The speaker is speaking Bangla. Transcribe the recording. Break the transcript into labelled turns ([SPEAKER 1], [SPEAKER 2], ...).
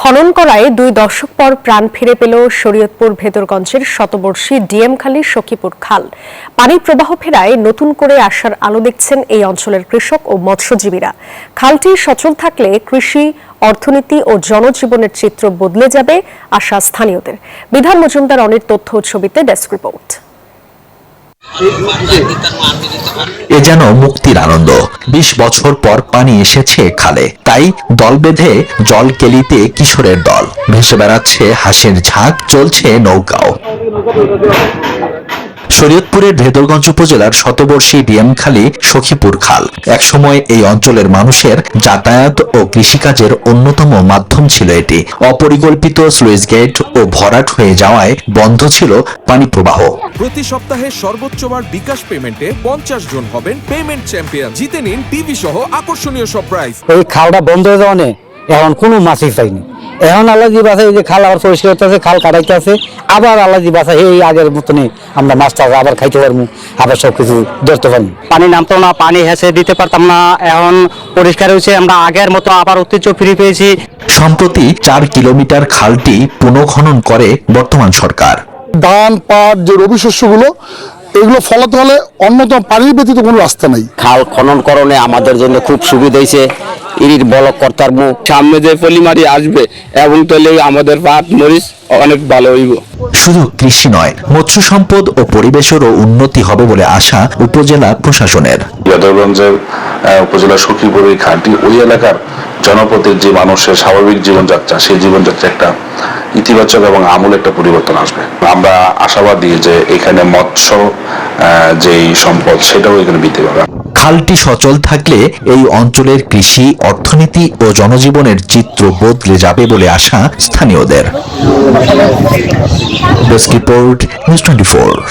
[SPEAKER 1] খনন করায় 2 দশক পর প্রাণ ফিরে পেল শরীয়তপুর ভেদরগঞ্জের শতবর্ষী ডিএমখালী সখীপুর খাল। পানির প্রবাহ ফেরায় নতুন করে আশার আলো দেখছেন এই অঞ্চলের কৃষক ও মৎস্যজীবীরা। খালটি সচল থাকলে কৃষি, অর্থনীতি ও জনজীবনের চিত্র বদলে যাবে আশা স্থানীয়দের। বিধান মজুমদার অনির তথ্য ও ছবিতে ডেস্ক রিপোর্ট।
[SPEAKER 2] এ যেন মুক্তির আনন্দ। 20 বছর পর পানি এসেছে খালে, তাই দল বেঁধে জল কেলিতে কিশোরের দল। ভেসে বেড়াচ্ছে হাঁসের ঝাঁক, চলছে নৌকাও। শরীয়তপুরের ভেদরগঞ্জ উপজেলার শতবর্ষী ডিএমখালী সখীপুর খাল একসময় এই অঞ্চলের মানুষের যাতায়াত ও কৃষিকাজের অন্যতম মাধ্যম ছিল। এটি অপরিকল্পিত স্লুইস গেট ও ভরাট হয়ে যাওয়ায় বন্ধ ছিল পানি প্রবাহ।
[SPEAKER 3] প্রতি সপ্তাহে সর্বোচ্চবার বিকাশ পেমেন্টে 50 জন হবেন পেমেন্ট চ্যাম্পিয়ন। জিতে নিন টিভি সহ আকর্ষণীয় সব প্রাইজ।
[SPEAKER 4] এই খালটা বন্ধ হয়ে যাওয়া এখন কোনো মাছই পাইনি। এখন আল্লাহজি বাসায় যে খাল আবার পরিষ্কার করতেছে, খাল কাটাইতে আছে, আবার আল্লাহজি বাসায় এই আগের মতনই আমরা মাছটা আবার খাইতে পারবো, আবার সবকিছু ধরতে পারবো।
[SPEAKER 5] পানি নামতো না, পানি হেসে দিতে পারতাম না, এখন পরিষ্কার হয়েছে, আমরা আগের মতো আবার ঐতিহ্য ফিরে পেয়েছি।
[SPEAKER 2] সম্প্রতি 4 কিলোমিটার খালটি পুনঃখনন করে বর্তমান সরকার।
[SPEAKER 6] ধান, পাট, যে রবি শস্যগুলো এগুলো ফলাতে হলে অন্যতম পানির ব্যতীত কোনো রাস্তা নাই।
[SPEAKER 5] খাল খনন করণে আমাদের জন্য খুব সুবিধা হয়েছে। ইরির বলক কর্তার মুখ
[SPEAKER 7] সামনে যে পলিমারি আসবে এবং তাহলে আমাদের পাট মরিচ অনেক ভালো হইব।
[SPEAKER 2] শুধু কৃষি নয়, মৎস্য সম্পদ ও পরিবেশেরও উন্নতি হবে বলে আশা উপজেলা প্রশাসনের।
[SPEAKER 8] ভেদরগঞ্জের উপজেলা সখীপুর এই খালটি ওই এলাকার জনপদের যে মানুষের স্বাভাবিক জীবনযাত্রা, সেই জীবনযাত্রা একটা ইতিবাচক এবং আমূল একটা পরিবর্তন আসবে। আমরা আশাবাদী যে এখানে মৎস্য যেই সম্পদ সেটাও এখানে বৃদ্ধি পাবে।
[SPEAKER 2] খালটি সচল থাকলে এই অঞ্চলের কৃষি, অর্থনীতি ও জনজীবনের চিত্র বদলে যাবে বলে আশা স্থানীয়দের। Desk report, news 24।